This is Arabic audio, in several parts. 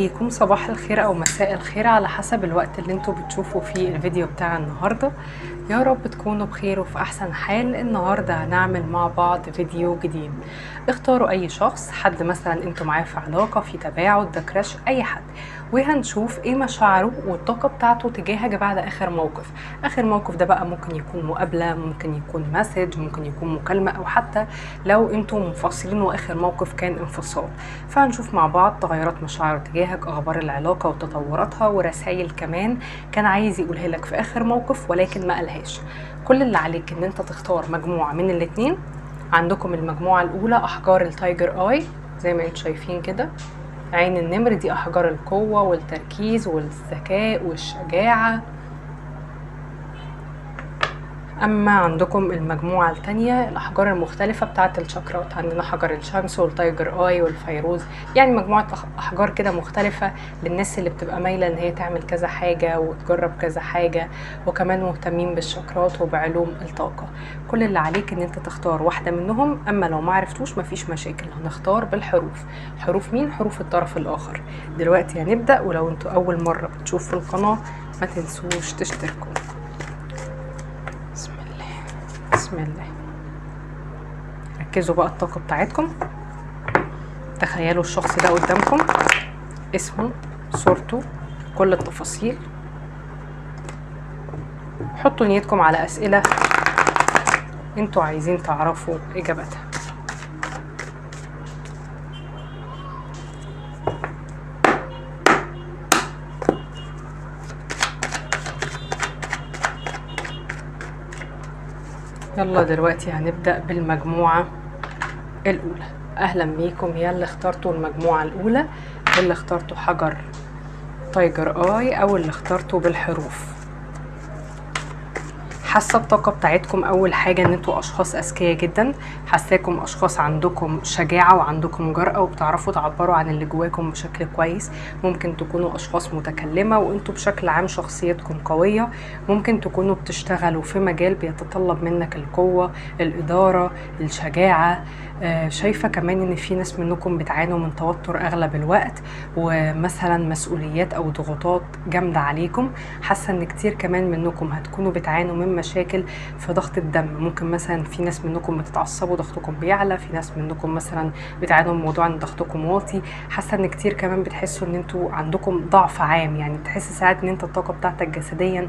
بيكم، صباح الخير او مساء الخير على حسب الوقت اللي انتوا بتشوفوا فيه الفيديو بتاع النهاردة. يا رب تكونوا بخير وفي احسن حال. النهاردة هنعمل مع بعض فيديو جديد. اختاروا اي شخص، حد مثلا انتوا معاه في علاقة، في تباعد، ده كراش، اي حد، وهنشوف ايه مشاعره والطاقة بتاعته تجاهك بعد اخر موقف. اخر موقف ده بقى ممكن يكون مقابلة، ممكن يكون مسج، ممكن يكون مكالمة، او حتى لو انتوا منفصلين واخر موقف كان انفصال. فهنشوف مع بعض تغيرات مشاعره تجاهك، اخبار العلاقة وتطوراتها، ورسائل كمان كان عايز يقولها لك في اخر موقف ولكن ما قالهاش. كل اللي عليك ان انت تختار مجموعة من الاتنين. عندكم المجموعة الاولى احجار التايجر اي زي ما انتم شايفين كده، عين النمر دي أحجار القوة والتركيز والذكاء والشجاعة. أما عندكم المجموعة التانية الأحجار المختلفة بتاعة الشاكرات، عندنا حجر الشمس والتايجر آي والفيروز، يعني مجموعة أحجار كده مختلفة للناس اللي بتبقى مايلة إن هي تعمل كذا حاجة وتجرب كذا حاجة، وكمان مهتمين بالشاكرات وبعلوم الطاقة. كل اللي عليك إن أنت تختار واحدة منهم، أما لو ما عرفتوش مفيش مشاكل، هنختار بالحروف. حروف مين؟ حروف الطرف الآخر. دلوقتي هنبدأ، ولو أنتوا أول مرة بتشوفوا القناة ما تنسوش تشتركوا. بسم الله. ركزوا بقى الطاقة بتاعتكم. تخيلوا الشخص ده قدامكم، اسمه، صورته، كل التفاصيل. حطوا نيتكم على أسئلة انتوا عايزين تعرفوا إجابتها. يلا دلوقتي هنبدأ بالمجموعة الأولى. أهلا بيكم يا اللي اخترتوا المجموعة الأولى، اللي اخترتوا حجر تايجر آي أو اللي اخترتوا بالحروف. حاسة الطاقة بتاعتكم أول حاجة إن انتوا أشخاص أذكياء جدا، حاساكم أشخاص عندكم شجاعة وعندكم جرأة وبتعرفوا تعبروا عن اللي جواكم بشكل كويس. ممكن تكونوا أشخاص متكلمة وانتوا بشكل عام شخصيتكم قوية. ممكن تكونوا بتشتغلوا في مجال بيتطلب منك القوة، الإدارة، الشجاعة. شايفة كمان إن في ناس منكم بتعانوا من توتر أغلب الوقت، ومثلا مسؤوليات أو ضغوطات جامدة عليكم. حاسة إن كتير كمان منكم هتكونوا بتعانوا من مشاكل في ضغط الدم. ممكن مثلا في ناس منكم بتتعصبوا ضغطكم بيعلى، في ناس منكم مثلا بتعانوا من موضوع ان ضغطكم واطي. حاسه ان كتير كمان بتحسوا ان انتوا عندكم ضعف عام، يعني تحس ساعات ان انت الطاقه بتاعتك جسديا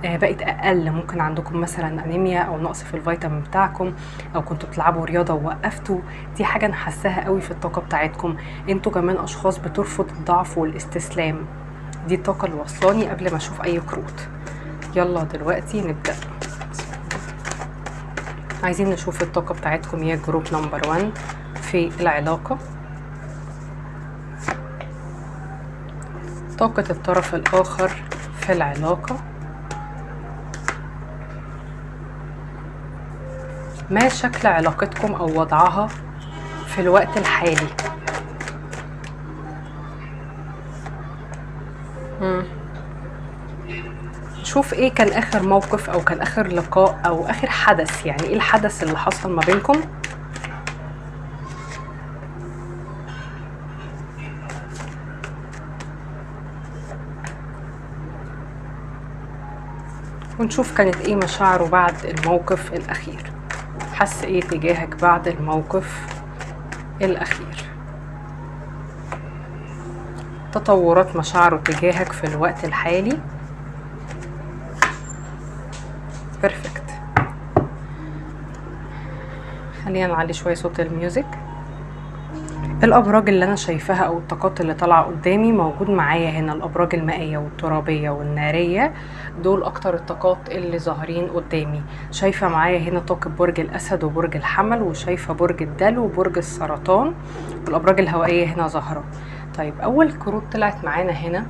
بقت اقل. ممكن عندكم مثلا انيميا او نقص في الفيتامين بتاعكم، او كنتوا بتلعبوا رياضه ووقفتوا. دي حاجه انا حاساها قوي في الطاقه بتاعتكم. انتوا كمان اشخاص بترفض الضعف والاستسلام. دي الطاقه اللي وصلاني قبل ما اشوف اي كروت. يلا دلوقتي نبدأ. عايزين نشوف الطاقة بتاعتكم يا جروب نمبر 1 في العلاقة. طاقة الطرف الآخر في العلاقة. ما شكل علاقتكم أو وضعها في الوقت الحالي؟ شوف ايه كان اخر موقف او كان اخر لقاء او اخر حدث، يعني ايه الحدث اللي حصل ما بينكم. ونشوف كانت ايه مشاعره بعد الموقف الاخير. حس ايه تجاهك بعد الموقف الاخير. تطورات مشاعره تجاهك في الوقت الحالي. بيرفكت. خلينا نعلي شوية صوت الميوزك. الأبراج اللي أنا شايفاها أو الطاقات اللي طالعة قدامي موجود معايا هنا الأبراج المائية والترابية والنارية. دول أكتر الطاقات اللي ظاهرين قدامي. شايفة معايا هنا طاقة برج الأسد وبرج الحمل، وشايفة برج الدلو وبرج السرطان، والأبراج الهوائية هنا ظاهرة. طيب أول كروت طلعت معانا هنا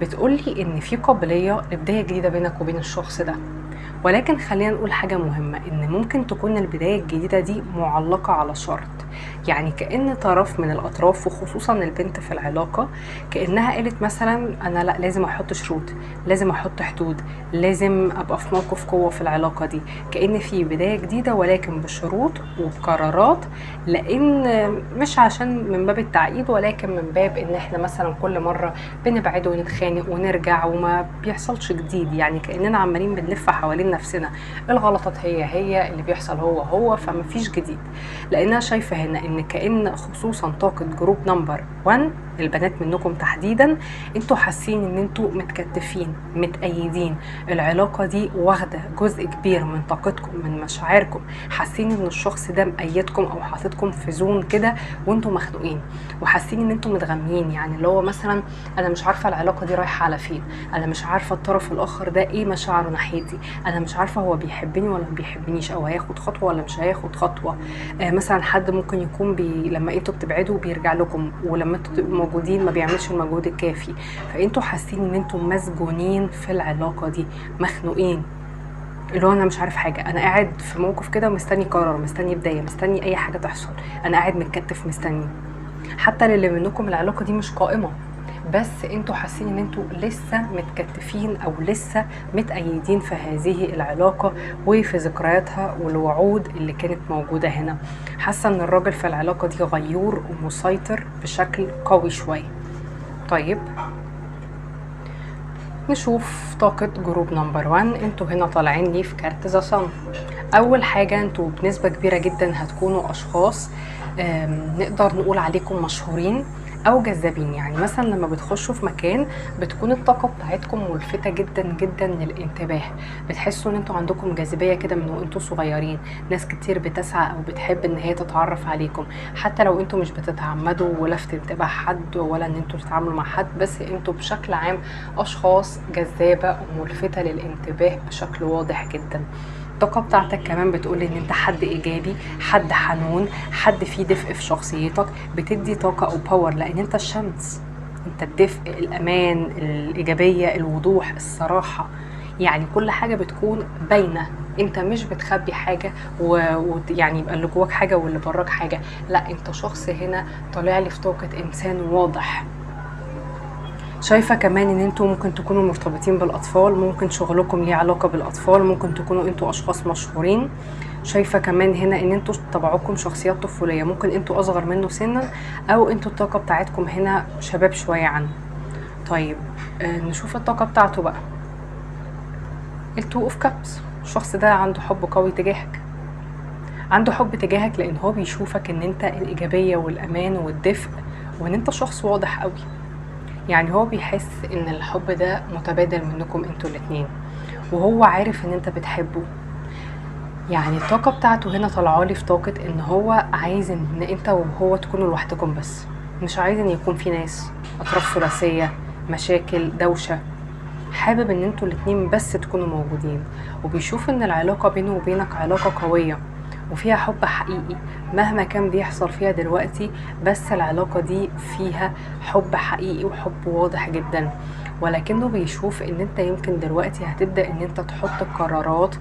بتقولي إن في قابلية لبداية جديدة بينك وبين الشخص ده، ولكن خلينا نقول حاجة مهمة، إن ممكن تكون البداية الجديدة دي معلقة على شرط. يعني كأن طرف من الاطراف وخصوصا البنت في العلاقة كأنها قالت مثلا انا لا، لازم احط شروط، لازم احط حدود، لازم ابقى في موقف قوة في العلاقة دي، كأن في بداية جديدة ولكن بشروط وبقرارات. لان مش عشان من باب التعقيد، ولكن من باب ان احنا مثلا كل مرة بنبعد ونتخانق ونرجع وما بيحصلش جديد، يعني كأننا عمالين بنلف حوالين نفسنا، الغلطات هي اللي بيحصل هو، فما فيش جديد. لانها شايفة هنا ان كأن خصوصا طاقة جروب نمبر 1 البنات منكم تحديدا، انتوا حاسين ان انتوا متكتفين متأيدين، العلاقة دي واخدة جزء كبير من طاقتكم من مشاعركم، حاسين ان الشخص ده مأيدكم او حاططكم في زون كده وانتوا مخنوقين، وحاسين ان انتوا متغميين، يعني اللي هو مثلا انا مش عارفة العلاقة دي رايحة على فين، انا مش عارفة الطرف الاخر ده ايه مشاعره ناحيتي، انا مش عارفة هو بيحبني ولا ما بيحبنيش، او هياخد خطوة ولا مش هياخد خطوة. مثلا حد ممكن يكون لما انتوا بتبعدوا بيرجع لكم، ولما انتوا تبقوا موجودين ما بيعملش المجهود الكافي، فانتوا حاسين ان انتوا مسجونين في العلاقة دي، مخنوقين، اللي هو انا مش عارف حاجه، انا قاعد في موقف كده مستني قرار، مستني بدايه، مستني اي حاجه تحصل، انا قاعد متكتف مستني. حتى للي منكم العلاقه دي مش قائمه، بس انتوا حاسين ان انتوا لسه متكتفين او لسه متأيدين في هذه العلاقه وفي ذكرياتها والوعود اللي كانت موجوده هنا. حاسه ان الراجل في العلاقه دي غيور ومسيطر بشكل قوي شويه. طيب نشوف طاقة جروب نمبر 1. انتوا هنا طالعين لي في كارت ذا صن. اول حاجة انتوا بنسبة كبيرة جدا هتكونوا اشخاص نقدر نقول عليكم مشهورين او جذابين، يعني مثلا لما بتخشوا في مكان بتكون الطاقة بتاعتكم ملفتة جدا جدا للانتباه، بتحسوا ان انتوا عندكم جاذبية كده من وانتوا صغيرين، ناس كتير بتسعى او بتحب ان هي تتعرف عليكم، حتى لو انتوا مش بتتعمدوا ولفت انتباه حد ولا ان انتوا تتعاملوا مع حد، بس انتوا بشكل عام اشخاص جذابة وملفتة للانتباه بشكل واضح جدا. الطاقة بتاعتك كمان بتقول ان انت حد ايجابي، حد حنون، حد فيه دفء في شخصيتك، بتدي طاقة او باور، لان انت الشمس، انت الدفء، الامان، الايجابية، الوضوح، الصراحة، يعني كل حاجة بتكون باينة، انت مش بتخبي حاجة ويعني يبقى اللي جواك حاجة واللي براك حاجة، لا انت شخص هنا طالع لي في طاقة انسان واضح. شايفة كمان ان انتوا ممكن تكونوا مرتبطين بالاطفال، ممكن شغلكم ليه علاقة بالاطفال، ممكن تكونوا انتوا اشخاص مشهورين. شايفة كمان هنا ان انتوا طبعكم شخصيات طفولية، ممكن انتوا اصغر منه سنا او انتوا الطاقة بتاعتكم هنا شباب شوية عنه. طيب نشوف الطاقة بتاعته بقى. التو اوف كابس، الشخص ده عنده حب قوي تجاهك، عنده حب تجاهك لان هو بيشوفك ان انت الايجابية والامان والدفء، وان انت شخص واضح قوي، يعني هو بيحس ان الحب ده متبادل منكم انتوا الاتنين، وهو عارف ان انت بتحبه. يعني الطاقة بتاعته هنا طلعالي في طاقة ان هو عايز ان انت وهو تكونوا لوحدكم بس، مش عايز ان يكون في ناس، اطراف ثلاثية، مشاكل، دوشة، حابب ان انتوا الاتنين بس تكونوا موجودين، وبيشوف ان العلاقة بينه وبينك علاقة قوية وفيها حب حقيقي مهما كان بيحصل فيها دلوقتي، بس العلاقة دي فيها حب حقيقي وحب واضح جدا، ولكنه بيشوف ان انت يمكن دلوقتي هتبدأ ان انت تحط قرارات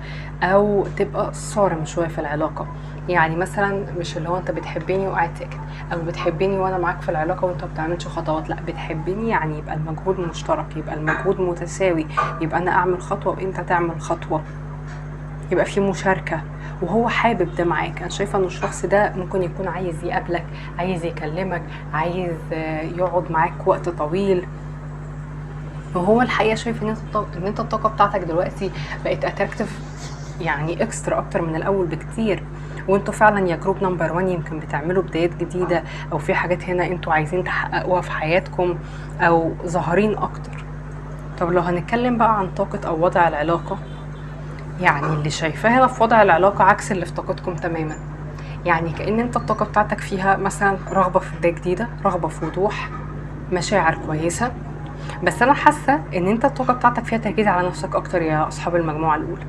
او تبقى صارم شوية في العلاقة، يعني مثلا مش اللي هو انت بتحبني وقاعد ساكت، او بتحبني وانا معاك في العلاقة وانت بتعملش خطوات، لا بتحبني يعني يبقى المجهود مشترك، يبقى المجهود متساوي، يبقى انا اعمل خطوة وانت تعمل خطوة، يبقى في مشاركة، وهو حابب ده معاك. انا شايفه ان الشخص ده ممكن يكون عايز يقابلك، عايز يكلمك، عايز يقعد معاك وقت طويل، وهو الحقيقه شايف ان انت الطاقه بتاعتك دلوقتي بقت اتراكتيف، يعني اكسترا اكتر من الاول بكتير، وانتوا فعلا يا جروب نمبر 1 يمكن بتعملوا بدايات جديده، او في حاجات هنا انتوا عايزين تحققوها في حياتكم او ظاهرين اكتر. طب لو هنتكلم بقى عن طاقه او وضع العلاقه، يعني اللي شايفاه هنا في وضع العلاقة عكس اللي في طاقتكم تماما، يعني كأن انت الطاقة بتاعتك فيها مثلا رغبة في بداية جديدة، رغبة في وضوح، مشاعر كويسة، بس انا حاسة ان انت الطاقة بتاعتك فيها تركيز على نفسك اكتر يا اصحاب المجموعة الاولى.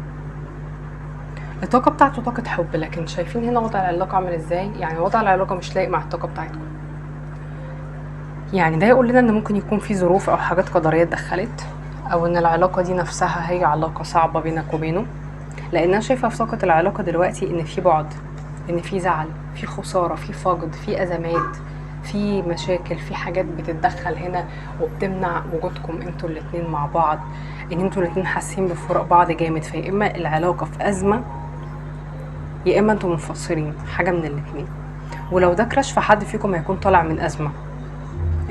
الطاقة بتاعته طاقة حب، لكن شايفين هنا وضع العلاقة عامل ازاي، يعني وضع العلاقة مش لايق مع الطاقة بتاعتكم، يعني ده يقول لنا ان ممكن يكون في ظروف او حاجات قدرية اتدخلت، او ان العلاقة دي نفسها هي علاقة صعبة بينك وبينه، لان انا شايفه في طاقه العلاقه دلوقتي ان في بعد، ان في زعل، في خسارة، في فقد، في ازمات، في مشاكل، في حاجات بتتدخل هنا وبتمنع وجودكم انتوا الاتنين مع بعض، ان انتوا الاتنين حاسين بفراق بعض جامد. فيا اما العلاقة في ازمة يا اما انتوا منفصلين، حاجة من الاتنين. ولو ده كراش فحد فيكم هيكون طالع من ازمة.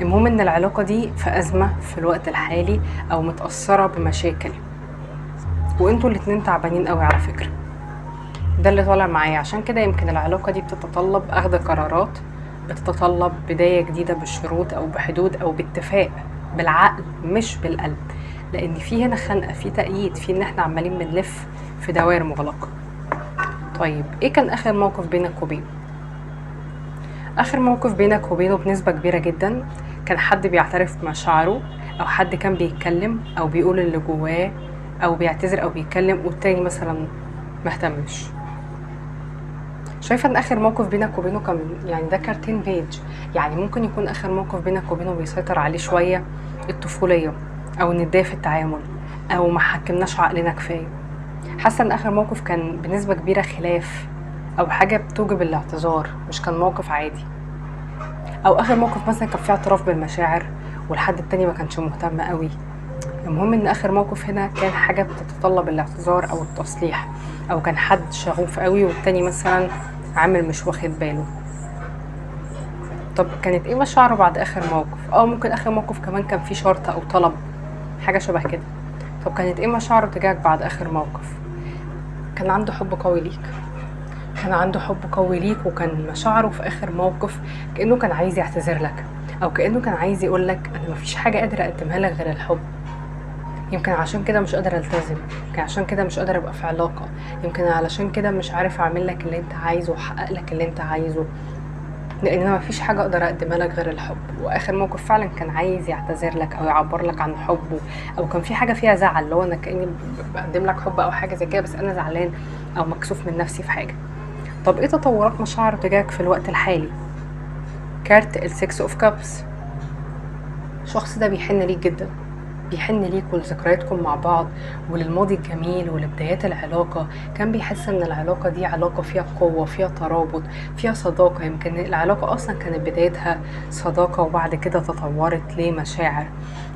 المهم ان العلاقة دي في ازمة في الوقت الحالي او متأثرة بمشاكل، وانتوا الاتنين تعبانين قوي على فكرة. ده اللي طالع معايا. عشان كده يمكن العلاقة دي بتتطلب اخذ قرارات، بتتطلب بداية جديدة بشروط او بحدود او باتفاق بالعقل مش بالقلب، لان في هنا خنقة، في تأييد، في ان احنا عمالين بنلف في دوائر مغلقة. طيب ايه كان اخر موقف بينك وبينه؟ اخر موقف بينك وبينه بنسبة كبيرة جدا كان حد بيعترف بمشاعره، او حد كان بيتكلم او بيقول اللي جواه او بيعتذر او بيتكلم والتاني مثلا مهتمش. شايفة ان اخر موقف بينك وبينه كان يعني ده كارتين بيج. يعني ممكن يكون اخر موقف بينك وبينه بيسيطر عليه شوية الطفولية او الندية في التعامل او ما حكمناش عقلنا كفاية. حاسة ان اخر موقف كان بنسبة كبيرة خلاف او حاجة بتوجب الاعتذار، مش كان موقف عادي. او اخر موقف مثلا كان فيه اعتراف بالمشاعر والحد التاني ما كانش مهتم قوي. المهم ان اخر موقف هنا كان حاجة بتتطلب الاعتذار او التصليح، او كان حد شغوف قوي والتاني مثلا عامل مش واخد باله. طب كانت ايه مشاعره بعد اخر موقف؟ ممكن اخر موقف كمان كان فيه شرط او طلب، حاجة شبه كده. طب كانت ايه مشاعره تجاهك بعد اخر موقف؟ كان عنده حب قوي ليك، كان عنده حب قوي ليك، وكان مشاعره في اخر موقف كأنه كان عايز يعتذر لك، او كأنه كان عايز يقول لك انا مفيش حاجة قادرة اقدمها لك غير الحب. يمكن عشان كده مش قادرة التزم، يمكن عشان كده مش قادرة ابقى في علاقة، يمكن علشان كده مش عارف اعمل لك اللي انت عايزه واحقق لك اللي انت عايزه، لان انا مفيش حاجة اقدر اقدمها لك غير الحب. واخر موقف فعلا كان عايز يعتذر لك او يعبر لك عن حبه، او كان في حاجة فيها زعل، اللي هو انا كأني بقدم لك حب او حاجة زي كده بس انا زعلان او مكسوف من نفسي في حاجة. طب ايه تطورات مشاعره تجاهك في الوقت الحالي؟ كارت السكس اوف كابس. الشخص ده بيحن ليك جدا، بيحن ليك ولذكرياتكم مع بعض وللماضي الجميل ولبدايات العلاقة. كان بيحس ان العلاقة دي علاقة فيها قوة، فيها ترابط، فيها صداقة. يمكن العلاقة اصلا كانت بدايتها صداقة وبعد كده تطورت لمشاعر.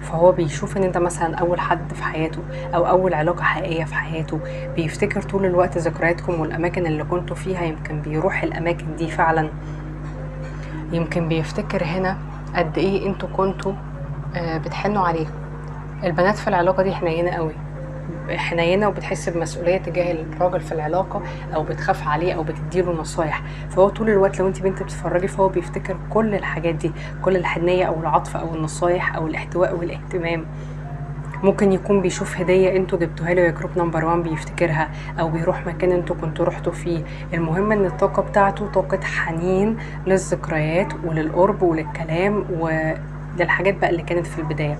فهو بيشوف ان انت مثلا اول حد في حياته او اول علاقة حقيقية في حياته. بيفتكر طول الوقت ذكرياتكم والاماكن اللي كنتوا فيها، يمكن بيروح الاماكن دي فعلا. يمكن بيفتكر هنا قد ايه انتوا كنتوا بتحنوا عليه. البنات في العلاقة دي حنينة قوي، حنينة وبتحس بمسؤولية تجاه الراجل في العلاقة، او بتخاف عليه او بتديله نصايح. فهو طول الوقت لو انت بنت بتتفرجي فهو بيفتكر كل الحاجات دي، كل الحنية او العطف او النصايح او الاحتواء والاهتمام. ممكن يكون بيشوف هدية انتوا جبتوها له يا جروب نمبر 1 بيفتكرها، او بيروح مكان انتوا كنتوا رحتوا فيه. المهم ان الطاقة بتاعته طاقة حنين للذكريات وللقرب وللكلام وللحاجات بقى اللي كانت في البداية.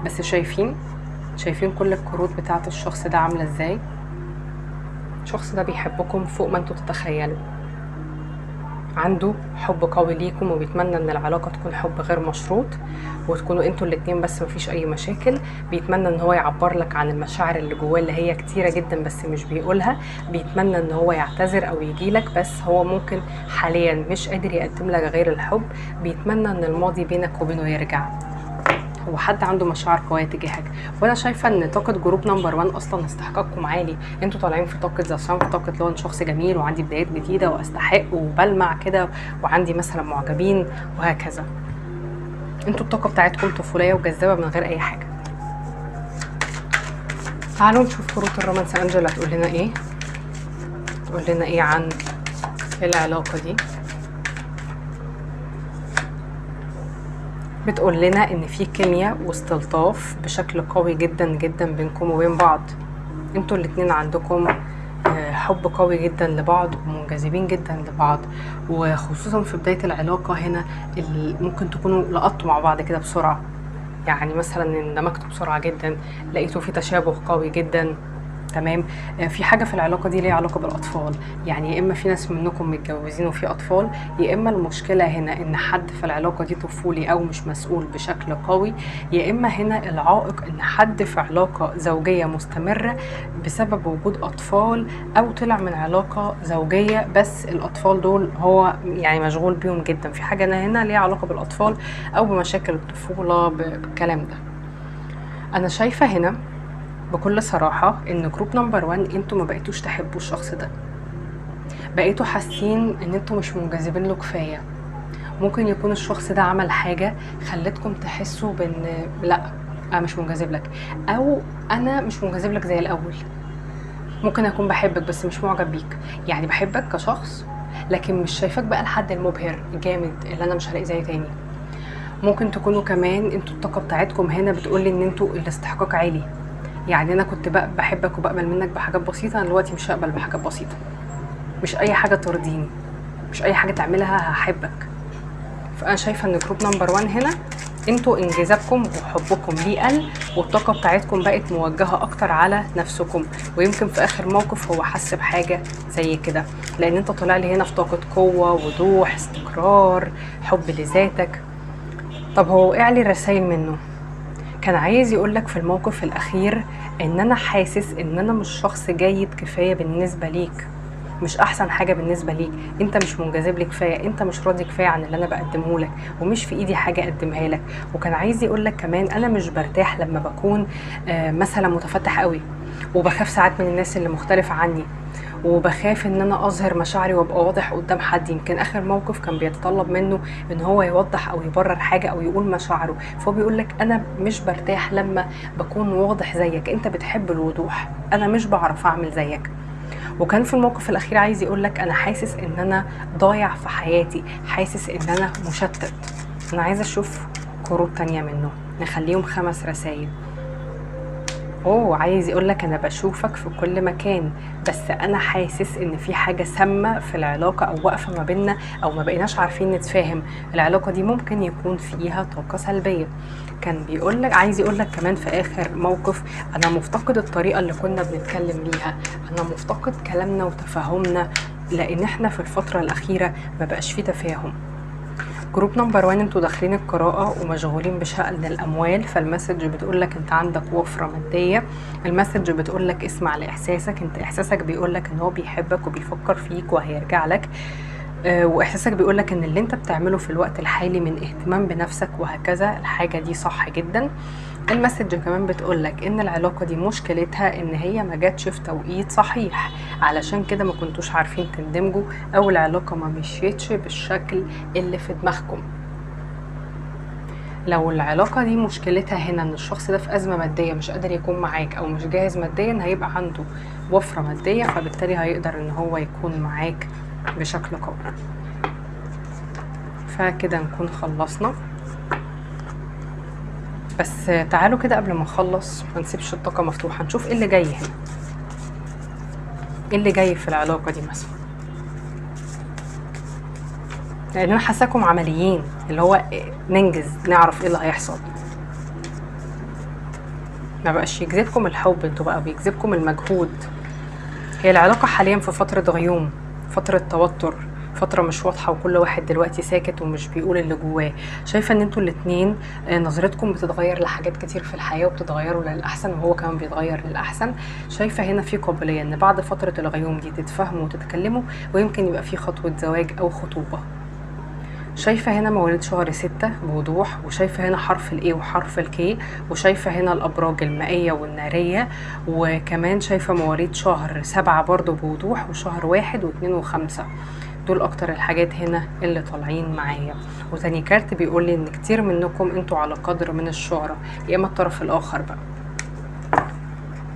بس شايفين كل الكروت بتاعت الشخص ده عاملة ازاي؟ الشخص ده بيحبكم فوق ما انتوا تتخيلوا، عنده حب قوي ليكم وبيتمنى ان العلاقة تكون حب غير مشروط وتكونوا انتوا الاتنين بس مفيش اي مشاكل. بيتمنى ان هو يعبر لك عن المشاعر اللي جواه اللي هي كتيرة جدا بس مش بيقولها. بيتمنى ان هو يعتذر او يجيلك بس هو ممكن حاليا مش قادر يقدم لك غير الحب. بيتمنى ان الماضي بينك وبينه يرجع، وحد عنده مشاعر قويه تجاهك. وانا شايفه ان طاقه جروب نمبر 1 اصلا استحقاقكم عالي. انتوا طالعين في طاقه ذا صن، في طاقه لو انا شخص جميل وعندي بدايات جديده واستحق وبلمع كده وعندي مثلا معجبين وهكذا. انتوا الطاقه بتاعتكم طفوليه وجذابه من غير اي حاجه. تعالوا نشوف كروت الرومانس انجل هتقول لنا ايه. تقول لنا ايه عن العلاقه دي؟ بتقول لنا ان في كيمياء واستلطاف بشكل قوي جدا جدا بينكم وبين بعض. انتوا الاتنين عندكم حب قوي جدا لبعض ومنجذبين جدا لبعض، وخصوصا في بداية العلاقة هنا اللي ممكن تكونوا لقطوا مع بعض كده بسرعة. يعني مثلا اندمجتوا بسرعة جدا، لقيتوا في تشابه قوي جدا، تمام. في حاجه في العلاقه دي ليها علاقه بالاطفال، يعني يا اما في ناس منكم متجوزين وفي اطفال، يا اما المشكله هنا ان حد في العلاقه دي طفولي او مش مسؤول بشكل قوي، يا اما هنا العائق ان حد في علاقه زوجيه مستمره بسبب وجود اطفال، او طلع من علاقه زوجيه بس الاطفال دول هو يعني مشغول بيهم جدا. في حاجه هنا ليها علاقه بالاطفال او بمشاكل الطفوله بالكلام ده. انا شايفه هنا بكل صراحه ان جروب نمبر 1 انتوا ما بقيتوش تحبوا الشخص ده، بقيتوا حاسين ان انتوا مش منجذبين له كفايه. ممكن يكون الشخص ده عمل حاجه خلتكم تحسوا بان لا انا مش منجذب لك، او انا مش منجذب لك زي الاول. ممكن اكون بحبك بس مش معجب بيك، يعني بحبك كشخص لكن مش شايفاك بقى الحد المبهر الجامد اللي انا مش هلاقي زيه تاني. ممكن تكونوا كمان انتوا الطاقه بتاعتكم هنا بتقولي ان انتوا الاستحقاق عالي، يعني انا كنت بقى بحبك وبقبل منك بحاجات بسيطه، انا دلوقتي مش هقبل بحاجات بسيطه، مش اي حاجه ترضيني، مش اي حاجه تعملها هحبك. فانا شايفه ان جروب نمبر 1 هنا انتوا انجذابكم وحبكم ليه قل، والطاقه بتاعتكم بقت موجهه اكتر على نفسكم، ويمكن في اخر موقف هو حس بحاجه زي كده، لان انت طالع لي هنا في طاقه قوه، وضوح، استقرار، حب لذاتك. طب هو وقع لي رسائل منه، كان عايز يقولك في الموقف الاخير ان انا حاسس ان انا مش شخص جيد كفايه بالنسبه ليك، مش احسن حاجه بالنسبه ليك، انت مش منجذب لي كفايه، انت مش راضي كفايه عن اللي انا بقدمه لك، ومش في ايدي حاجه اقدمها لك. وكان عايز يقول لك كمان انا مش برتاح لما بكون مثلا متفتح قوي، وبخاف ساعات من الناس اللي مختلفه عني، وبخاف ان انا اظهر مشاعري وابقى واضح قدام حد. يمكن اخر موقف كان بيتطلب منه ان هو يوضح او يبرر حاجه او يقول مشاعره، فهو بيقول لك انا مش برتاح لما بكون واضح زيك، انت بتحب الوضوح، انا مش بعرف اعمل زيك. وكان في الموقف الاخير عايز يقولك انا حاسس ان انا ضايع في حياتي، حاسس ان انا مشتت. انا عايزه اشوف كروت تانية منه، نخليهم 5 رسائل. عايز يقولك انا بشوفك في كل مكان، بس انا حاسس ان في حاجه سامه في العلاقه او واقفه ما بيننا، او ما بقيناش عارفين نتفاهم. العلاقه دي ممكن يكون فيها طاقه سلبيه. كان بيقولك عايز يقولك كمان في اخر موقف انا مفتقد الطريقه اللي كنا بنتكلم ليها، انا مفتقد كلامنا وتفاهمنا، لان احنا في الفتره الاخيره ما بقاش فيه تفاهم. جروب نمبر 1 انتوا داخلين القراءة ومشغولين بشأن الأموال، فالمسج بتقولك انت عندك وفرة مادية. المسج بتقولك اسمع لإحساسك، انت إحساسك بيقولك ان هو بيحبك وبيفكر فيك وهيرجع لك، وإحساسك بيقولك ان اللي انت بتعمله في الوقت الحالي من اهتمام بنفسك وهكذا، الحاجة دي صح جدا. المسج كمان بتقولك ان العلاقة دي مشكلتها ان هي ما جاتش في توقيت صحيح، علشان كده ما كنتوش عارفين تندمجوا، او العلاقة ما مشيتش بالشكل اللي في دماغكم. لو العلاقة دي مشكلتها هنا ان الشخص ده في ازمة مادية مش قادر يكون معاك او مش جاهز ماديا، هيبقى عنده وفرة مادية، فبالتالي هيقدر ان هو يكون معاك بشكل قوي. فكده نكون خلصنا، بس تعالوا كده قبل ما نخلص ما نسيبش الطاقة مفتوحة، نشوف ايه اللي جاي هنا، ايه اللي جاي في العلاقة دي مثلا. لان انا حاساكم عمليين، اللي هو ننجز نعرف ايه اللي هيحصل. ما بقاش يجذبكم الحب، انتوا بقى بيجذبكم المجهود. هي العلاقة حاليا في فترة غيوم، فترة توتر، فترة مش واضحة، وكل واحد دلوقتي ساكت ومش بيقول اللي جواه. شايفة ان انتوا الاتنين نظرتكم بتتغير لحاجات كتير في الحياة، وبتتغيروا للأحسن، وهو كمان بيتغير للأحسن. شايفة هنا في قابلية ان بعد فترة الغيوم دي تتفاهموا وتتكلموا، ويمكن يبقى في خطوة زواج او خطوبة. شايفة هنا مواليد شهر 6 بوضوح، وشايفة هنا حرف الاي وحرف الكي، وشايفة هنا الابراج المائية والنارية، وكمان شايفة مواليد شهر 7 برضو بوضوح، وشهر 1 و2 و5. دول اكتر الحاجات هنا اللي طالعين معايا. وتاني كارت بيقول لي ان كتير منكم انتوا على قدر من الشهرة، يا اما الطرف الاخر بقى.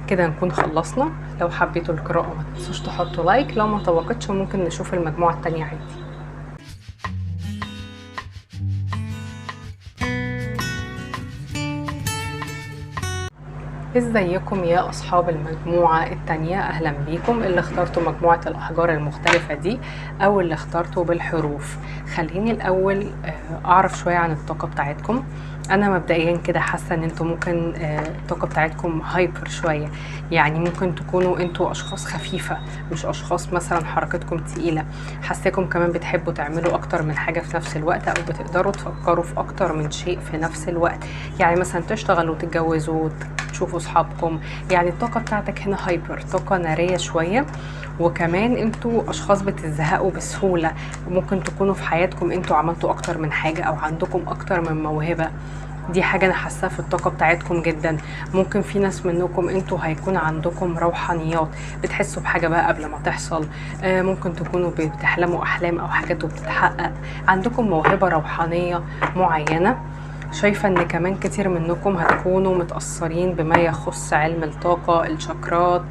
كده نكون خلصنا. لو حبيتوا القراءة ما تنسوش تحطوا لايك، لو ما طبقتش ممكن نشوف المجموعة التانية عادي. ازيكم يا اصحاب المجموعة التانية، اهلا بيكم اللي اخترتوا مجموعة الاحجار المختلفة دي او اللي اخترتوا بالحروف. خليني الاول اعرف شوية عن الطاقة بتاعتكم. انا مبدئيا كده حاسه ان انتوا ممكن الطاقه بتاعتكم هايبر شويه، يعني ممكن تكونوا انتوا اشخاص خفيفه، مش اشخاص مثلا حركتكم تقيله. حاساكم كمان بتحبوا تعملوا اكتر من حاجه في نفس الوقت، او بتقدروا تفكروا في اكتر من شيء في نفس الوقت، يعني مثلا تشتغلوا، تتجوزوا، تشوفوا صحابكم. يعني الطاقه بتاعتك هنا هايبر، طاقه ناريه شويه. وكمان انتوا اشخاص بتزهقوا بسهوله، ممكن تكونوا في حياتكم انتوا عملتوا اكتر من حاجه او عندكم اكتر من موهبه. دي حاجة أنا حاساها في الطاقة بتاعتكم جدا. ممكن في ناس منكم انتوا هيكون عندكم روحانيات، بتحسوا بحاجة بقى قبل ما تحصل. ممكن تكونوا بتحلموا أحلام أو حاجات وبتتحقق. عندكم موهبة روحانية معينة. شايفة ان كمان كتير منكم هتكونوا متأثرين بما يخص علم الطاقة، الشاكرات.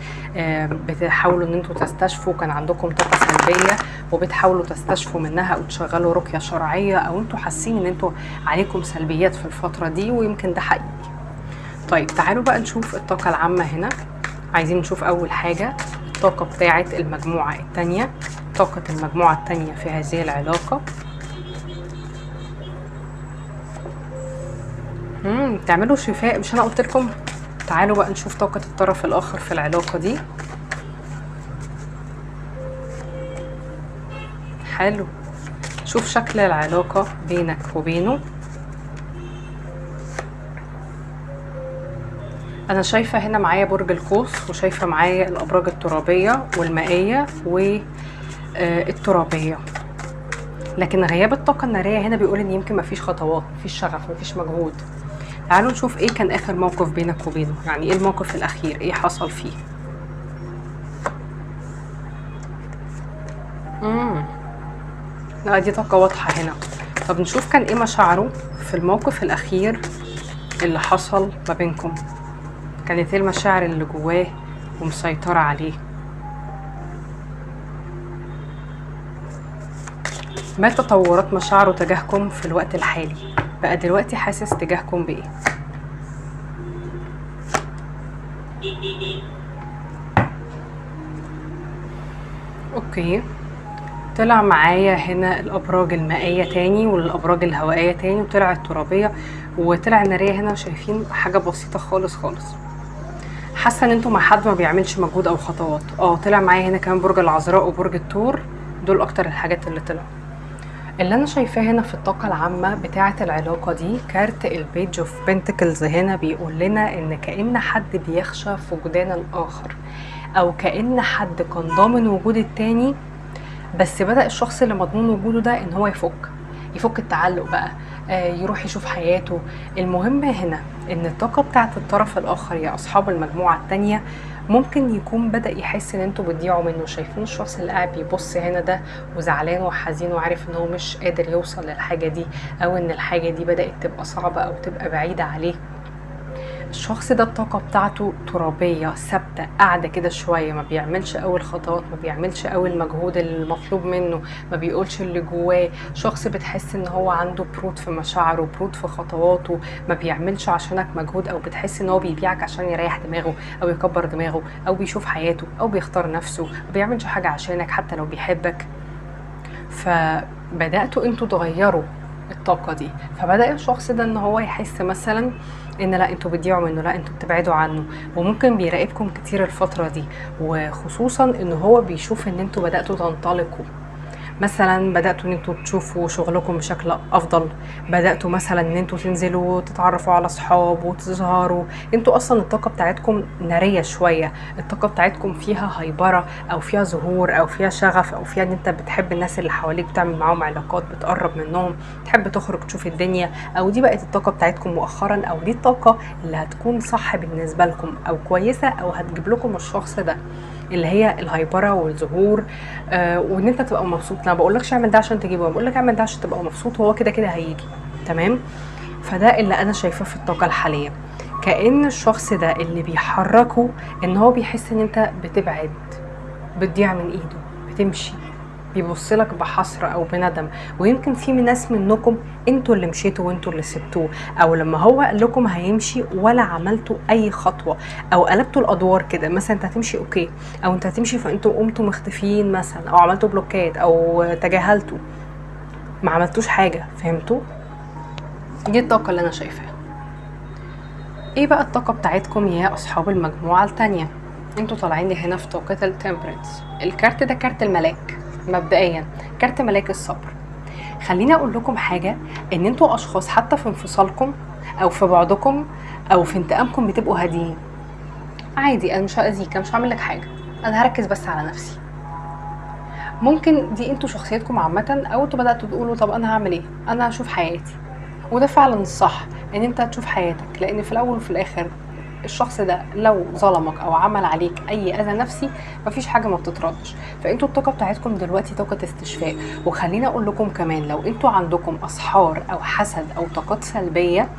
بتحاولوا ان انتوا تستشفوا، كان عندكم طاقة سلبية وبتحاولوا تستشفوا منها، او تشغلوا رقية شرعية، او انتوا حاسين ان انتوا عليكم سلبيات في الفترة دي، ويمكن ده حقيقي. طيب تعالوا بقى نشوف الطاقة العامة هنا. عايزين نشوف اول حاجة الطاقة بتاعة المجموعة التانية، طاقة المجموعة التانية في هذه العلاقة. تعملوا شفاء، مش انا قلت لكم؟ تعالوا بقى نشوف طاقة الطرف الاخر في العلاقة دي. حلو. شوف شكل العلاقة بينك وبينه. انا شايفة هنا معايا برج القوس، وشايفة معايا الابراج الترابية والمائية والترابية. لكن غياب الطاقة النارية هنا بيقول ان يمكن مفيش خطوات، مفيش شغف، مفيش مجهود. تعالوا نشوف ايه كان اخر موقف بينك وبينه، يعني ايه الموقف الاخير، ايه حصل فيه. لا دي طاقة واضحة هنا. طب نشوف كان ايه مشاعره في الموقف الاخير اللي حصل ما بينكم. كانت ايه المشاعر اللي جواه ومسيطرة عليه؟ ما تطورات مشاعره تجاهكم في الوقت الحالي؟ بقى دلوقتي حاسس تجاهكم بايه؟ اوكي، طلع معايا هنا الابراج المائيه تاني والابراج الهوائيه تاني، وطلع الترابيه وطلع الناريه هنا. شايفين حاجه بسيطه خالص خالص. حاسه ان انتوا مع حد ما بيعملش مجهود او خطوات. طلع معايا هنا كمان برج العذراء وبرج الثور، دول اكتر الحاجات اللي طلعوا. اللي انا شايفاه هنا في الطاقه العامه بتاعه العلاقه دي، كارت البيج اوف بنتكلز هنا بيقول لنا ان كأن حد بيخشى فقدان الاخر، او كأن حد كان ضامن وجود التاني، بس بدأ الشخص اللي مضمون وجوده ده ان هو يفك التعلق بقى، يروح يشوف حياته. المهم هنا ان الطاقة بتاعت الطرف الاخر يا اصحاب المجموعة التانية ممكن يكون بدأ يحس ان انتوا بتضيعوا منه. شايفين الشخص اللي قاعد بيبص هنا ده وزعلان وحزين وعارف ان هو مش قادر يوصل للحاجة دي، او ان الحاجة دي بدأت تبقى صعبة او تبقى بعيدة عليه. الشخص ده الطاقة بتاعته ترابية ثابتة، قاعدة كده شوية، ما بيعملش أول خطوات، ما بيعملش أول مجهود المطلوب منه، ما بيقولش اللي جواه. شخص بتحس ان هو عنده برود في مشاعره، برود في خطواته، ما بيعملش عشانك مجهود، او بتحس ان هو بيبيعك عشان يريح دماغه او يكبر دماغه او بيشوف حياته او بيختار نفسه، ما بيعملش حاجة عشانك حتى لو بيحبك. فبدأتوا انتوا تغيروا الطاقة دي، فبدأ الشخص ده ان هو يحس مثلا ان لا انتوا بتضيعوا منه، لا انتوا بتبعدوا عنه، وممكن بيراقبكم كتير الفترة دي، وخصوصا ان هو بيشوف ان انتوا بدأتوا تنطلقوا. مثلا بدأتوا ان انتوا تشوفوا شغلكم بشكل افضل، بدأتوا مثلا ان انتوا تنزلوا تتعرفوا على صحاب وتظهروا. انتوا اصلا الطاقة بتاعتكم نارية شوية، الطاقة بتاعتكم فيها هيبرة او فيها ظهور او فيها شغف او فيها ان انت بتحب الناس اللي حواليك، بتعمل معاهم علاقات، بتقرب منهم، تحب تخرج تشوف الدنيا. او دي بقت الطاقة بتاعتكم مؤخرا، او دي الطاقة اللي هتكون صح بالنسبة لكم او كويسة، او هتجيب لكم الشخص ده اللي هي الهيبره والظهور. وان انت تبقى مبسوط. انا بقولكش اعمل ده عشان تجيبه، انا بقولك اعمل ده عشان تبقى مبسوط، وهو كده كده هيجي. تمام. فده اللي انا شايفاه في الطاقه الحاليه. كأن الشخص ده اللي بيحركه ان هو بيحس ان انت بتبعد، بتضيع من ايده، بتمشي، بيبصلك بحسرة او بندم. ويمكن في ناس منكم انتوا اللي مشيتوا وانتوا اللي سبتوه، او لما هو قال لكم هيمشي ولا عملتوا اي خطوة، او قلبتوا الادوار كده. مثلا انت هتمشي اوكي، او انت هتمشي فانتوا قمتوا مختفيين مثلا، او عملتوا بلوكات او تجاهلتوا، ما عملتوش حاجة. فهمتوا؟ دي الطاقة اللي انا شايفاها. ايه بقى الطاقة بتاعتكم يا اصحاب المجموعة التانية؟ انتوا طالعين لي هنا في طاقة التمبرنس. الكارت ده كارت الملاك مبدئيا، كارت ملاك الصبر. خليني اقول لكم حاجة، ان انتوا اشخاص حتى في انفصالكم او في بعدكم او في انتقامكم بتبقوا هاديين. عادي، انا مش هاذيك، أنا مش هعمل لك حاجة، انا هركز بس على نفسي. ممكن دي انتوا شخصيتكم عامة، او انتوا بدأتوا تقولوا طب انا هعمل ايه، انا هشوف حياتي. وده فعلا الصح، ان انت تشوف حياتك، لان في الاول وفي الاخر الشخص ده لو ظلمك او عمل عليك اي اذى نفسي مفيش حاجه ما بتتردش. فانتوا الطاقه بتاعتكم دلوقتي طاقه استشفاء. وخليني اقول لكم كمان، لو انتوا عندكم اسحار او حسد او طاقات سلبيه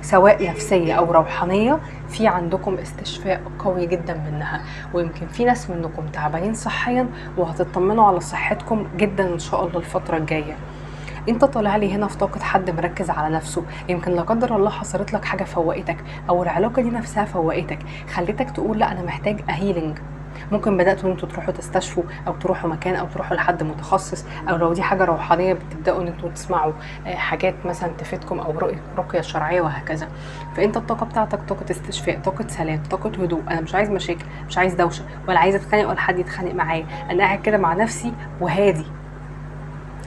سواء نفسيه او روحانيه، في عندكم استشفاء قوي جدا منها. ويمكن في ناس منكم تعبانين صحيا وهتطمنوا على صحتكم جدا ان شاء الله الفتره الجايه. انت طالع لي هنا في طاقه حد مركز على نفسه. يمكن لا قدر الله حصلت لك حاجه فوقتك، او العلاقه دي نفسها فوقتك، خليتك تقول لا انا محتاج هيلينج. ممكن بداتوا ان انتوا تروحوا تستشفوا، او تروحوا مكان، او تروحوا لحد متخصص، او لو دي حاجه روحانيه بتبداوا ان انتوا تسمعوا حاجات مثلا تفيدكم، او رقيه شرعيه وهكذا. فانت الطاقه بتاعتك طاقه استشفاء، طاقه سلام، طاقه هدوء. انا مش عايز مشاكل، مش عايز دوشه، ولا عايز اتخانق ولا حد يتخانق معايا. انا قاعد كده مع نفسي وهادي،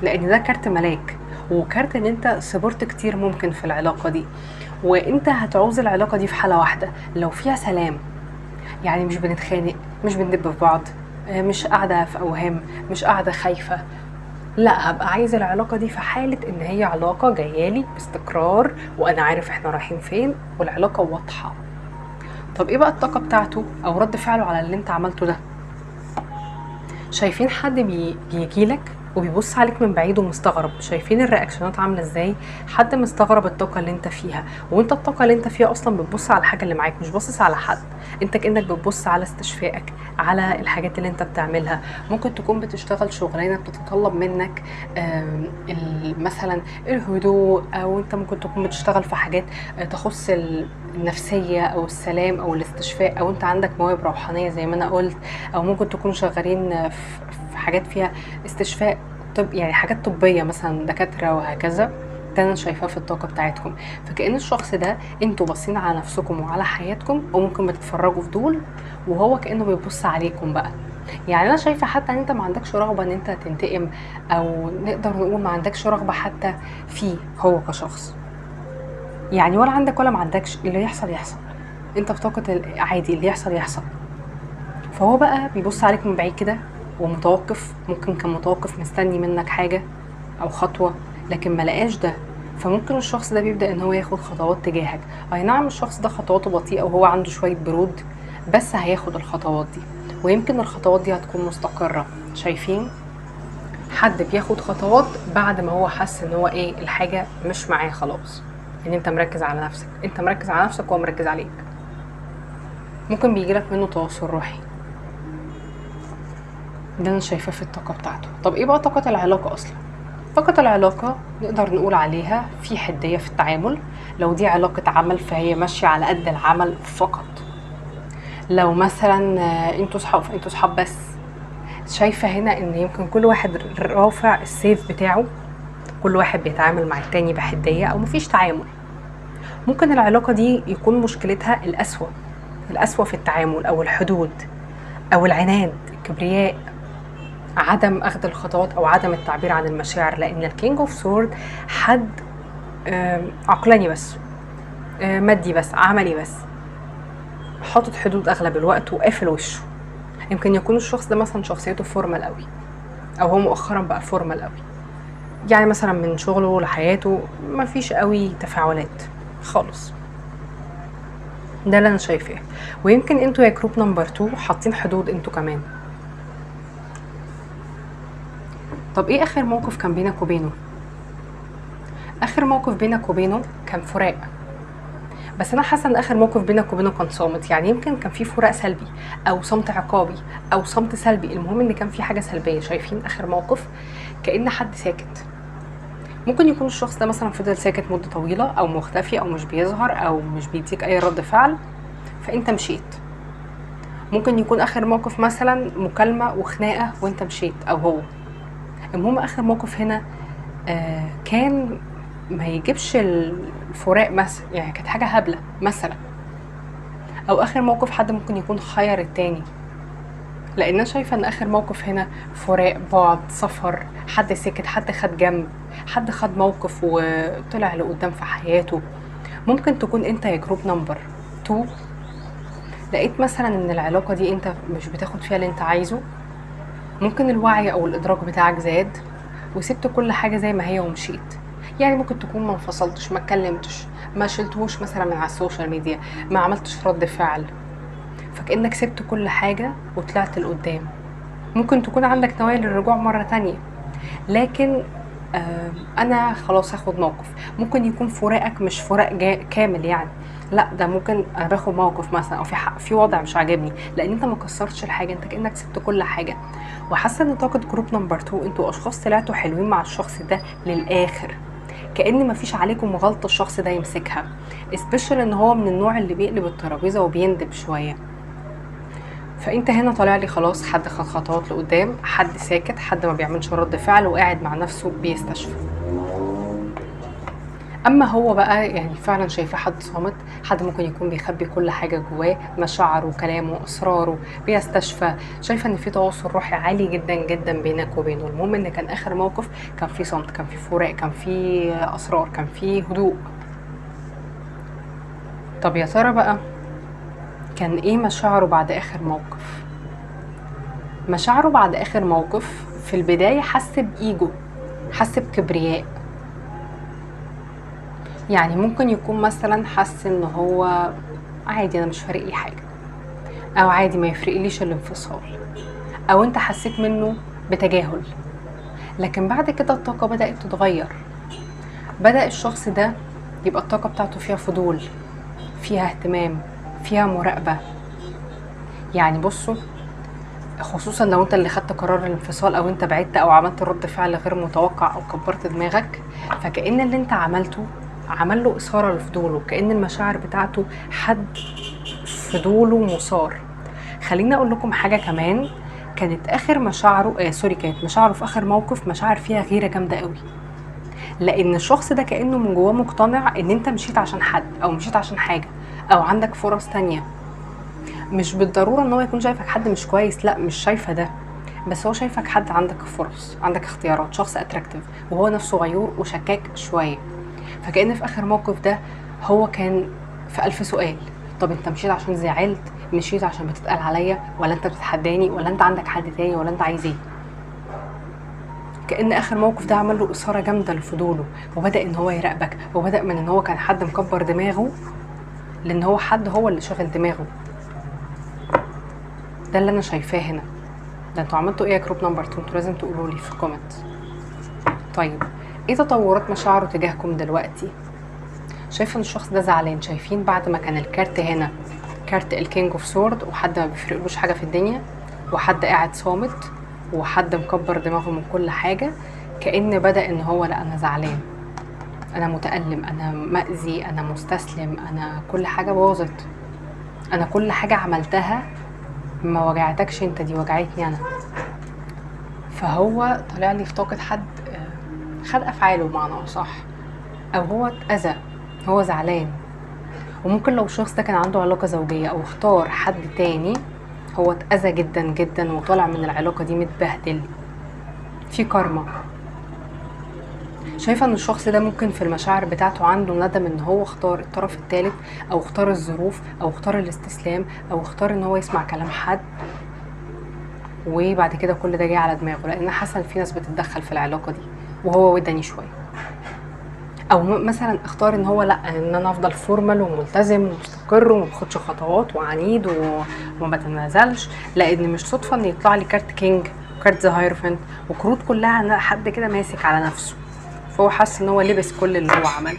لان ده كارت ملاك، وكارت ان انت صبرت كتير ممكن في العلاقه دي. وانت هتعوز العلاقه دي في حاله واحده، لو فيها سلام. يعني مش بنتخانق، مش بندب في بعض، مش قاعده في اوهام، مش قاعده خايفه. لا، هبقى عايزه العلاقه دي في حاله ان هي علاقه جايالي باستقرار، وانا عارف احنا رايحين فين، والعلاقه واضحه. طب ايه بقى الطاقه بتاعته او رد فعله على اللي انت عملته ده؟ شايفين حد بيجيلك وبيبص عليك من بعيد ومستغرب. شايفين الرياكشنات عامله ازاي؟ حد مستغرب الطاقه اللي انت فيها، وانت الطاقه اللي انت فيها اصلا بتبص على الحاجه اللي معاك، مش باصص على حد. انت كانك بتبص على استشفائك، على الحاجات اللي انت بتعملها. ممكن تكون بتشتغل شغلانه بتتطلب منك مثلا الهدوء، او انت ممكن تكون بتشتغل في حاجات تخص النفسيه او السلام او الاستشفاء، او انت عندك مواهب روحانيه زي ما انا قلت، او ممكن تكونوا شغالين في حاجات فيها استشفاء، طب يعني حاجات طبيه مثلا دكاتره وهكذا. ده انا شايفاه في الطاقه بتاعتكم. فكأن الشخص ده انتوا باصين على نفسكم وعلى حياتكم، وممكن بتتفرجوا في دول، وهو كأنه بيبص عليكم بقى. يعني انا شايفه حتى ان انت ما عندكش رغبه ان انت تنتقم، او نقدر نقول ما عندكش رغبه حتى فيه هو كشخص. يعني ولا عندك ولا ما عندكش، اللي يحصل يحصل. انت في طاقه عادي، اللي يحصل يحصل. فهو بقى بيبص عليك من بعيد كده ومتوقف، ممكن كان متوقف مستني منك حاجة او خطوة، لكن ما لقاش ده. فممكن الشخص ده بيبدأ ان هو ياخد خطوات تجاهك. اي نعم الشخص ده خطواته بطيئة وهو عنده شوية برود، بس هياخد الخطوات دي، ويمكن الخطوات دي هتكون مستقرة. شايفين حد بياخد خطوات بعد ما هو حس ان هو ايه، الحاجة مش معاه خلاص. ان انت مركز على نفسك، انت مركز على نفسك وهو مركز عليك. ممكن بيجيلك منه تواصل روحي. ده انا شايفاه في الطاقه بتاعته. طب ايه بقى طاقه العلاقه اصلا؟ طاقه العلاقه نقدر نقول عليها في حديه في التعامل. لو دي علاقه عمل فهي ماشيه على قد العمل فقط. لو مثلا انتوا صحاب بس، شايفه هنا ان يمكن كل واحد رافع السيف بتاعه، كل واحد بيتعامل مع التاني بحديه او مفيش تعامل. ممكن العلاقه دي يكون مشكلتها الأسوأ في التعامل، او الحدود، او العناد، الكبرياء، عدم اخذ الخطوات، او عدم التعبير عن المشاعر. لان الكينج اوف سورد حد عقلاني بس، مادي بس، عملي بس، حاطط حدود اغلب الوقت وقافل وشه. يمكن يكون الشخص ده مثلا شخصيته فورمال قوي، او هو مؤخرا بقى فورمال قوي. يعني مثلا من شغله لحياته مفيش قوي تفاعلات خالص. ده اللي انا شايفاه. ويمكن انتوا يا جروب نمبر 2 حاطين حدود انتوا كمان. طب ايه اخر موقف كان بينك وبينه؟ اخر موقف بينك وبينه كان فراق، بس انا حاسه ان اخر موقف بينك وبينه كان صامت. يعني يمكن كان في فراق سلبي، او صمت عقابي، او صمت سلبي. المهم ان كان في حاجه سلبيه. شايفين اخر موقف كأن حد ساكت. ممكن يكون الشخص ده مثلا فضل ساكت مده طويله، او مختفي، او مش بيظهر، او مش بيديك اي رد فعل، فانت مشيت. ممكن يكون اخر موقف مثلا مكالمه وخناقه وانت مشيت، او هو. المهم اخر موقف هنا كان ما يجيبش الفراق مثلا، يعني كانت حاجه هبله مثلا. او اخر موقف حد ممكن يكون خير التاني، لان انا شايفه ان اخر موقف هنا فراق، بعد، سفر، حد سكت، حد خد جنب، حد خد موقف وطلع لقدام في حياته. ممكن تكون انت يا جروب نمبر 2 لقيت مثلا ان العلاقه دي انت مش بتاخد فيها اللي انت عايزه. ممكن الوعي او الادراك بتاعك زاد وسبت كل حاجه زي ما هي ومشيت. يعني ممكن تكون ما انفصلتش، ما اتكلمتش، ما شلتهوش مثلا من على السوشيال ميديا، ما عملتش رد فعل، فكأنك سبت كل حاجة وطلعت لقدام. ممكن تكون عندك نوايا للرجوع مرة تانية، لكن انا خلاص هاخد موقف. ممكن يكون فراقك مش فراق كامل يعني، لا ده ممكن انا باخد موقف مثلا، او في وضع مش عاجبني، لان انت ما كسرتش الحاجه، انت كانك سبت كل حاجه. وحاسه ان طاقه جروب نمبر 2 انتوا اشخاص طلعتوا حلوين مع الشخص ده للاخر، كأن مفيش عليكم غلطه الشخص ده يمسكها، سبيشال ان هو من النوع اللي بيقلب الترابيزه وبيندب شويه. فانت هنا طالع لي خلاص حد خد خطوات لقدام، حد ساكت، حد ما بيعملش رد فعل وقاعد مع نفسه بيستشفى. اما هو بقى يعني فعلا شايفاه حد صامت، حد ممكن يكون بيخبي كل حاجه جواه، مشاعره وكلامه اسراره، بيستشفى. شايفه ان في تواصل روحي عالي جدا جدا بينك وبينه. المهم ان كان اخر موقف كان في صمت، كان في فراق، كان في اسرار، كان في هدوء. طب يا ترى بقى كان ايه مشاعره بعد اخر موقف؟ مشاعره بعد اخر موقف في البدايه حس بايجو، حس بكبرياء. يعني ممكن يكون مثلا حس ان هو عادي، انا مش فارق لي حاجه، او عادي ما يفرقليش الانفصال، او انت حسيت منه بتجاهل. لكن بعد كده الطاقه بدات تتغير، بدا الشخص ده يبقى الطاقه بتاعته فيها فضول، فيها اهتمام، فيها مراقبه. يعني بصوا، خصوصا لو انت اللي خدت قرار الانفصال، او انت بعدت، او عملت رد فعل غير متوقع، او كبرت دماغك، فكأن اللي انت عملته عمل له اثاره لفضوله، كأن المشاعر بتاعته حد فضوله مثار. خليني اقول لكم حاجه كمان، كانت اخر مشاعره كانت مشاعره في اخر موقف مشاعر فيها غيره جامده قوي، لان الشخص ده كأنه من جواه مقتنع ان انت مشيت عشان حد، او مشيت عشان حاجه، او عندك فرص تانية. مش بالضروره ان هو يكون شايفك حد مش كويس، لا مش شايفه ده، بس هو شايفك حد عندك فرص، عندك اختيارات، شخص اتراكتيف، وهو نفسه غيور وشكاك شويه. فكأن في اخر موقف ده هو كان في ألف سؤال. طب انت مشيت عشان زعلت، مشيت عشان بتتقال عليا، ولا انت بتتحداني، ولا انت عندك حد تاني، ولا انت عايز ايه؟ كأن اخر موقف ده عمل له اثاره جامده لفضوله، وبدأ ان هو يراقبك، وبدأ من ان هو كان حد مكبر دماغه لان هو حد هو اللي شغل دماغه. ده اللي انا شايفاه هنا. ده انتوا عملتوا ايه يا جروب نمبر 2؟ انتوا لازم تقولوا لي في الكومنت. طيب ايه تطورات مشاعره تجاهكم دلوقتي؟ شايفه ان الشخص ده زعلان. شايفين بعد ما كان الكارت هنا كارت الكينج اوف سورد، وحد ما بيفرقلوش حاجه في الدنيا، وحد قاعد صامت، وحد مكبر دماغه من كل حاجه، كأن بدأ ان هو لا انا زعلان، انا متألم، انا مأذي، انا مستسلم، انا كل حاجه باظت، انا كل حاجه عملتها ما وجعتكش انت، دي وجعتني انا. فهو طلع لي في طاقه حد خد افعاله بمعنى اصح، او هو اتأذى، هو زعلان. وممكن لو الشخص ده كان عنده علاقة زوجية او اختار حد تاني، هو اتأذى جدا جدا وطلع من العلاقة دي متبهدل، في كارما. شايفة ان الشخص ده ممكن في المشاعر بتاعته عنده ندم ان هو اختار الطرف الثالث، او اختار الظروف، او اختار الاستسلام، او اختار ان هو يسمع كلام حد، وبعد كده كل ده جاي على دماغه، لان حاسة ان في ناس بتتدخل في العلاقة دي وهو وداني شوية. او مثلا اختار ان هو لا، ان انا افضل فورمال وملتزم ومستقر وماخدش خطوات وعنيد وما بتنازلش، لان مش صدفه ان يطلع لي كارت كينج وكارت ذا هايروفنت وكروت كلها حد كده ماسك على نفسه، فهو حاسس ان هو لبس كل اللي هو عمله.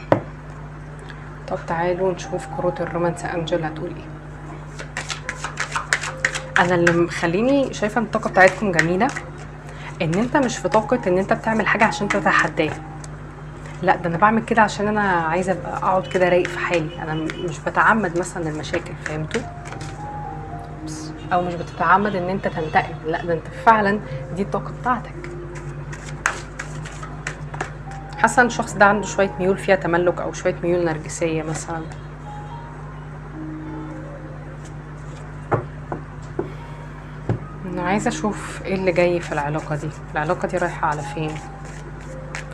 طب تعالوا نشوف كروت الرومانس انجل هتقول ايه. انا اللي مخليني شايفه ان الطاقه بتاعتكم جميله، ان انت مش في طاقه ان انت بتعمل حاجه عشان تتحداه، لا ده انا بعمل كده عشان انا عايزه ابقى اقعد كده رايق في حالي، انا مش بتعمد مثلا المشاكل، فهمتوا؟ او مش بتتعمد ان انت تنتقم، لا ده انت فعلا دي الطاقه بتاعتك. حاسه ان الشخص ده عنده شويه ميول فيها تملك او شويه ميول نرجسيه مثلا. انا عايزه اشوف ايه اللي جاي في العلاقه دي. العلاقه دي رايحه على فين؟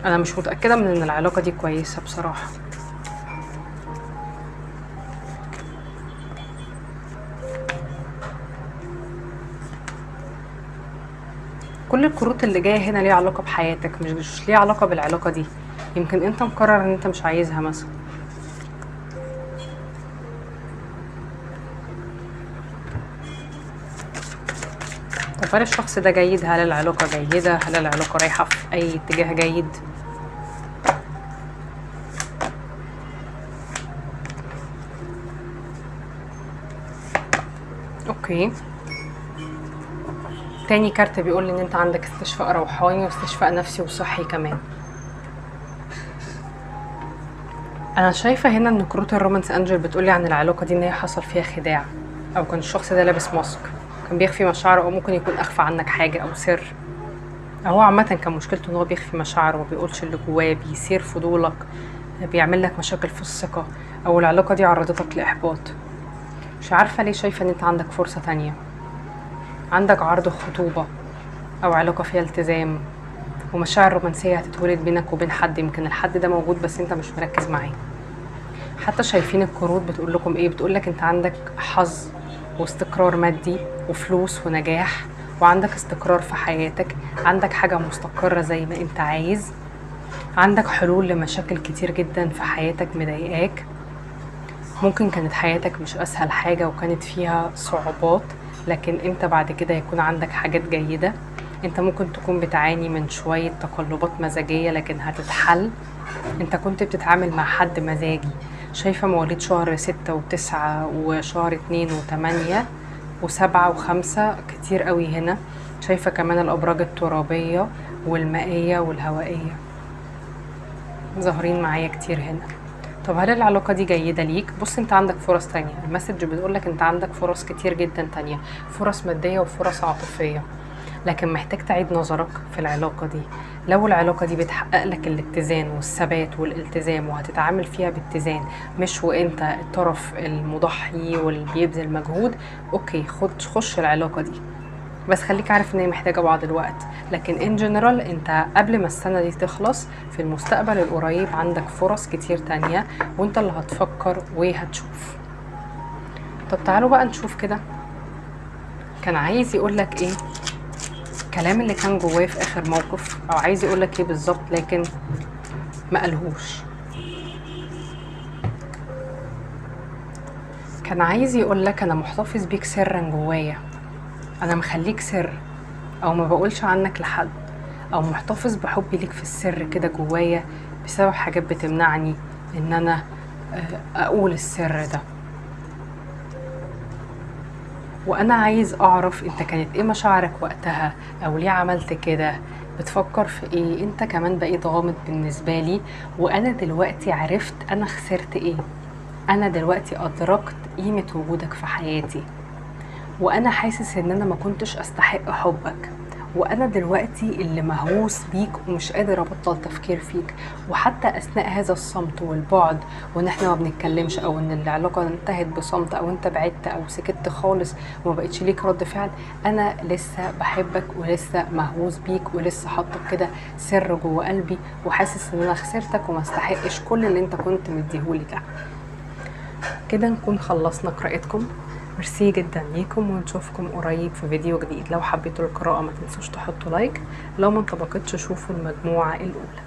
انا مش متاكده من ان العلاقه دي كويسه بصراحه. كل الكروت اللي جايه هنا ليها علاقه بحياتك، مش ليها علاقه بالعلاقه دي. يمكن انت مقرر ان انت مش عايزها مثلا. طب هل الشخص ده جيد؟ هل العلاقه جيده؟ هل العلاقه رايحه في اي اتجاه جيد؟ اوكي، تاني كارت بيقول ان انت عندك استشفاء روحاني واستشفاء نفسي وصحي كمان. انا شايفه هنا ان كروت الرومانس انجل بتقولي عن العلاقه دي ان هي حصل فيها خداع، او كان الشخص ده لابس ماسك، كان بيخفي مشاعره، او ممكن يكون اخفى عنك حاجه او سر، او هو عامه كان مشكلته ان هو بيخفي مشاعره وما بيقولش اللي جواه، بيثير فضولك، بيعمل لك مشاكل في الثقه، او العلاقه دي عرضتك لاحباط. مش عارفه ليه شايفه ان انت عندك فرصه تانية، عندك عرض خطوبه او علاقه فيها التزام، ومشاعر رومانسيه هتتولد بينك وبين حد. يمكن الحد ده موجود بس انت مش مركز معاه. حتى شايفين الكروت بتقول لكم ايه؟ بتقول لك انت عندك حظ واستقرار مادي وفلوس ونجاح، وعندك استقرار في حياتك، عندك حاجة مستقرة زي ما انت عايز، عندك حلول لمشاكل كتير جدا في حياتك مضايقاك. ممكن كانت حياتك مش اسهل حاجة وكانت فيها صعوبات، لكن انت بعد كده يكون عندك حاجات جيدة. انت ممكن تكون بتعاني من شوية تقلبات مزاجية لكن هتتحل. انت كنت بتتعامل مع حد مزاجي. شايفة مواليد شهر 6 و9 وشهر 2 و8 و7 و5 كتير قوي هنا. شايفة كمان الأبراج الترابية والمائية والهوائية ظاهرين معايا كتير هنا. طب هل العلاقة دي جيدة ليك؟ بص، انت عندك فرص تانية. المسج بتقولك انت عندك فرص كتير جدا تانية، فرص مادية وفرص عاطفية، لكن محتاج تعيد نظرك في العلاقة دي. لو العلاقة دي بتحقق لك الاتزان والثبات والالتزام وهتتعامل فيها باتزان، مش وانت الطرف المضحي واللي بيبذل مجهود، اوكي خش العلاقة دي، بس خليك عارف ان هي محتاجة بعض الوقت. لكن ان جنرال انت قبل ما السنة دي تخلص في المستقبل القريب عندك فرص كتير تانية، وانت اللي هتفكر وهتشوف. طب تعالوا بقى نشوف كده كان عايز يقولك ايه، الكلام اللي كان جواه في اخر موقف، او عايز يقولك ايه بالظبط لكن ما قالهوش. كان عايز يقولك انا محتفظ بيك سرا جوايا، انا مخليك سر، او ما بقولش عنك لحد، او محتفظ بحبي ليك في السر كده جوايا بسبب حاجات بتمنعني ان انا اقول السر ده. وانا عايز اعرف انت كانت ايه مشاعرك وقتها، او ليه عملت كده، بتفكر في ايه. انت كمان بقيت غامض بالنسبة لي، وانا دلوقتي عرفت انا خسرت ايه. انا دلوقتي ادركت قيمة وجودك في حياتي، وانا حاسس ان انا ما كنتش استحق حبك، وانا دلوقتي اللي مهووس بيك ومش قادر ابطل تفكير فيك. وحتى اثناء هذا الصمت والبعد، وان احنا ما بنتكلمش، او ان العلاقه انتهت بصمت، او انت بعدت او سكت خالص وما بقتش ليك رد فعل، انا لسه بحبك ولسه مهووس بيك ولسه حاطك كده سر جوه قلبي، وحاسس ان انا خسرتك وما استحقش كل اللي انت كنت مديهولي ده. كده نكون خلصنا قراءتكم. ميرسي جدا ليكم، ونشوفكم قريب في فيديو جديد. لو حبيتوا القراءة ما تنسوش تحطوا لايك، لو ما انطبقتش شوفوا المجموعة الأولى.